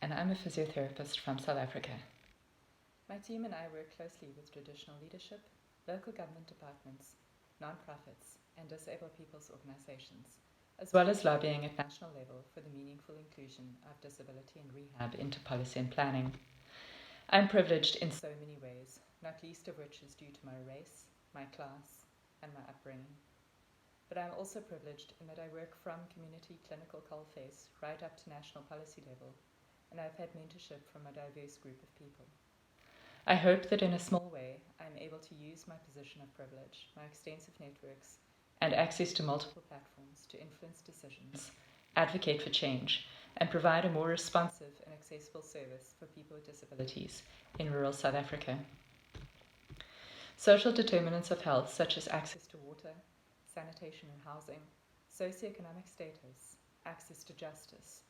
and I'm a physiotherapist from South Africa. My team and I work closely with traditional leadership, local government departments, non-profits, and disabled people's organizations, as well as lobbying at national level for the meaningful inclusion of disability and rehab into policy and planning. I'm privileged in so many ways, not least of which is due to my race, my class, and my upbringing. But I'm also privileged in that I work from community clinical coalface right up to national policy level, and I've had mentorship from a diverse group of people. I hope that in a small way, I'm able to use my position of privilege, my extensive networks, and access to multiple platforms to influence decisions, advocate for change, and provide a more responsive and accessible service for people with disabilities in rural South Africa. Social determinants of health, such as access to water, sanitation and housing, socioeconomic status, access to justice,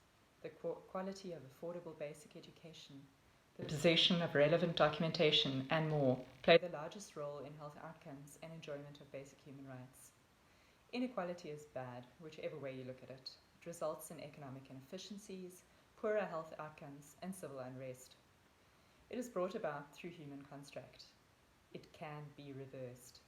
the quality of affordable basic education, the possession of relevant documentation, and more, play the largest role in health outcomes and enjoyment of basic human rights. Inequality is bad, whichever way you look at it. It results in economic inefficiencies, poorer health outcomes, and civil unrest. It is brought about through human construct. It can be reversed.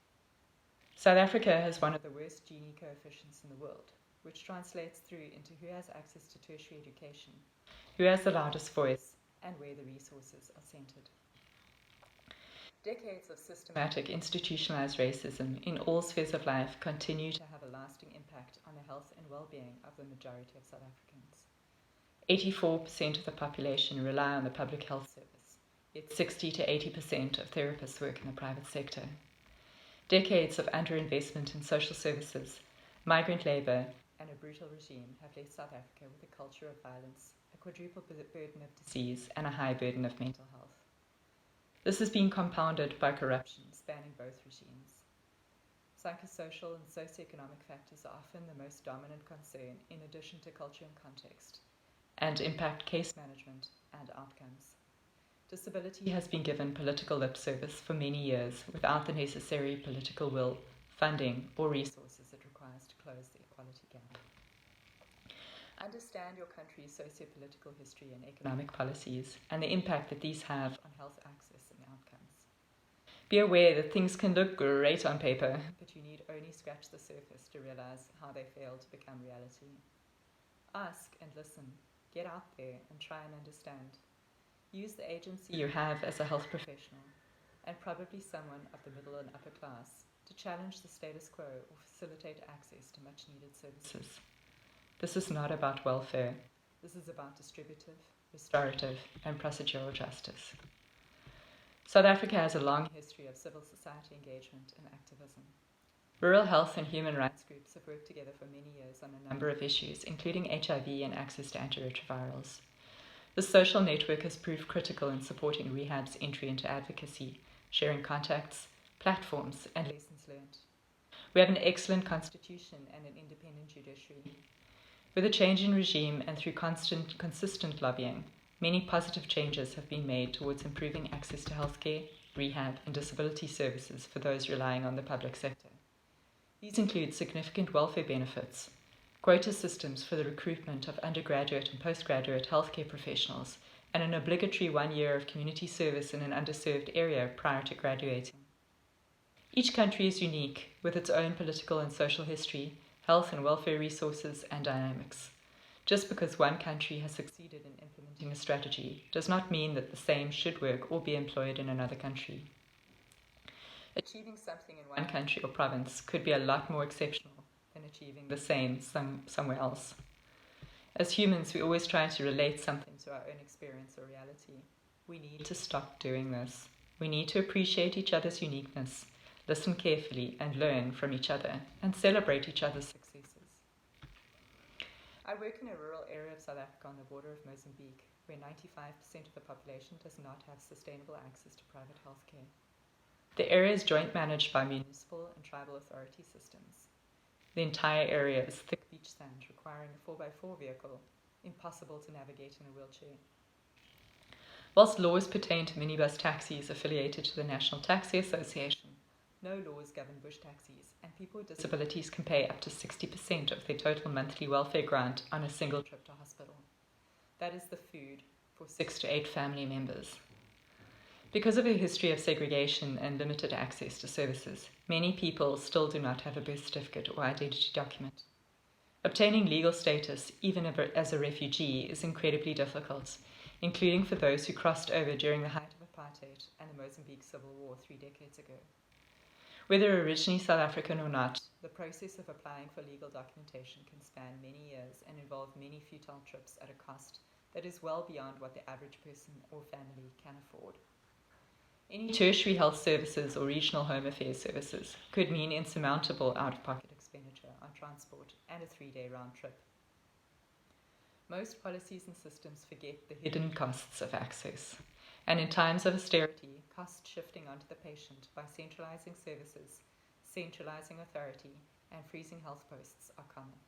South Africa has one of the worst Gini coefficients in the world, which translates through into who has access to tertiary education, who has the loudest voice, and where the resources are centered. Decades of systematic institutionalized racism in all spheres of life continue to have a lasting impact on the health and well-being of the majority of South Africans. 84% of the population rely on the public health service, yet 60 to 80% of therapists work in the private sector. Decades of underinvestment in social services, migrant labor, and a brutal regime have left South Africa with a culture of violence, a quadruple burden of disease, and a high burden of mental health. This has been compounded by corruption spanning both regimes. Psychosocial and socioeconomic factors are often the most dominant concern in addition to culture and context, and impact case management and outcomes. Disability has been given political lip service for many years without the necessary political will, funding, or resources it requires to close the equality gap. Understand your country's socio-political history and economic policies and the impact that these have on health access and outcomes. Be aware that things can look great on paper, but you need only scratch the surface to realize how they fail to become reality. Ask and listen, get out there and try and understand. Use the agency you have as a health professional, and probably someone of the middle and upper class, to challenge the status quo or facilitate access to much needed services. This is not about welfare. This is about distributive, restorative, and procedural justice. South Africa has a long history of civil society engagement and activism. Rural health and human rights groups have worked together for many years on a number of issues, including HIV and access to antiretrovirals. The social network has proved critical in supporting rehab's entry into advocacy, sharing contacts, platforms, and lessons learned. We have an excellent constitution and an independent judiciary. With a change in regime and through consistent lobbying, many positive changes have been made towards improving access to healthcare, rehab, and disability services for those relying on the public sector. These include significant welfare benefits, quota systems for the recruitment of undergraduate and postgraduate healthcare professionals, and an obligatory 1 year of community service in an underserved area prior to graduating. Each country is unique, with its own political and social history, health and welfare resources, and dynamics. Just because one country has succeeded in implementing a strategy does not mean that the same should work or be employed in another country. Achieving something in one country or province could be a lot more exceptional than achieving the same somewhere else. As humans, we always try to relate something to our own experience or reality. We need to stop doing this. We need to appreciate each other's uniqueness, listen carefully, and learn from each other, and celebrate each other's successes. I work in a rural area of South Africa on the border of Mozambique, where 95% of the population does not have sustainable access to private health care. The area is joint managed by municipal and tribal authority systems. The entire area is thick beach sand, requiring a 4x4 vehicle, impossible to navigate in a wheelchair. Whilst laws pertain to minibus taxis affiliated to the National Taxi Association, no laws govern bush taxis, and people with disabilities can pay up to 60% of their total monthly welfare grant on a single trip to hospital. That is the food for 6 to 8 family members. Because of a history of segregation and limited access to services, many people still do not have a birth certificate or identity document. Obtaining legal status, even as a refugee, is incredibly difficult, including for those who crossed over during the height of apartheid and the Mozambique Civil War 3 decades ago. Whether originally South African or not, the process of applying for legal documentation can span many years and involve many futile trips at a cost that is well beyond what the average person or family can afford. Any tertiary health services or regional home affairs services could mean insurmountable out-of-pocket expenditure on transport and a 3-day round trip. Most policies and systems forget the hidden costs of access, and in times of austerity, cost shifting onto the patient by centralizing services, centralizing authority, and freezing health posts are common.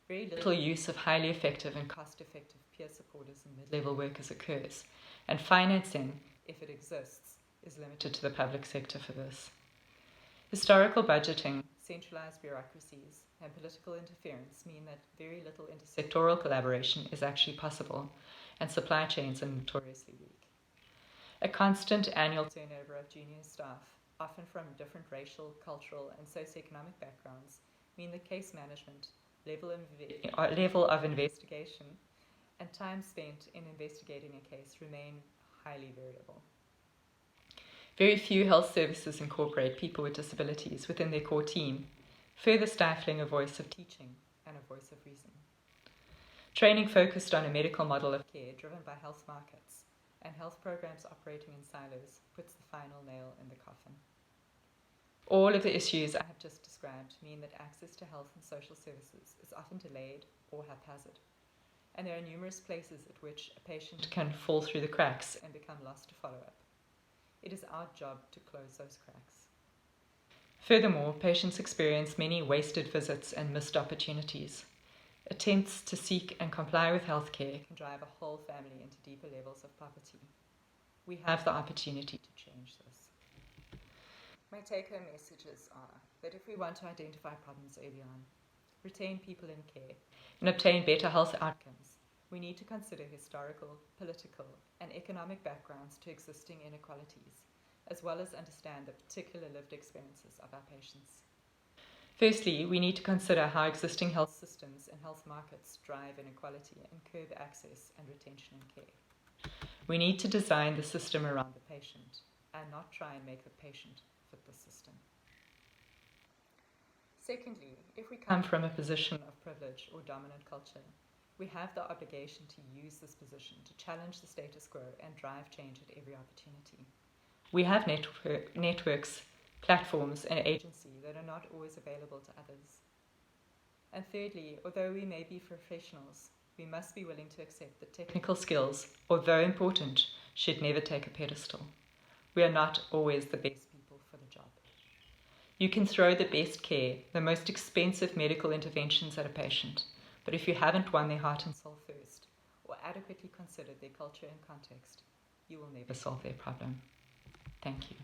Very little use of highly effective and cost-effective peer supporters and mid-level workers occurs, and financing, if it exists, is limited to the public sector for this. Historical budgeting, centralized bureaucracies, and political interference mean that very little intersectoral collaboration is actually possible, and supply chains are notoriously weak. A constant annual turnover of junior staff, often from different racial, cultural, and socioeconomic backgrounds, mean that case management, level of investigation, and time spent in investigating a case remain highly variable. Very few health services incorporate people with disabilities within their core team, further stifling a voice of teaching and a voice of reason. Training focused on a medical model of care driven by health markets and health programs operating in silos puts the final nail in the coffin. All of the issues I have just described mean that access to health and social services is often delayed or haphazard, and there are numerous places at which a patient can fall through the cracks and become lost to follow-up. It is our job to close those cracks. Furthermore, patients experience many wasted visits and missed opportunities. Attempts to seek and comply with healthcare can drive a whole family into deeper levels of poverty. We have the opportunity to change this. My take-home messages are that if we want to identify problems early on, retain people in care, and obtain better health outcomes, we need to consider historical, political, and economic backgrounds to existing inequalities, as well as understand the particular lived experiences of our patients. Firstly, we need to consider how existing health systems and health markets drive inequality and curb access and retention in care. We need to design the system around the patient and not try and make the patient fit the system. Secondly, if we come from a position of privilege or dominant culture, we have the obligation to use this position to challenge the status quo and drive change at every opportunity. We have networks, platforms, and agency that are not always available to others. And thirdly, although we may be professionals, we must be willing to accept that technical skills, although important, should never take a pedestal. We are not always the best people for the job. You can throw the best care, the most expensive medical interventions at a patient, but if you haven't won their heart and soul first, or adequately considered their culture and context, you will never solve their problem. Thank you.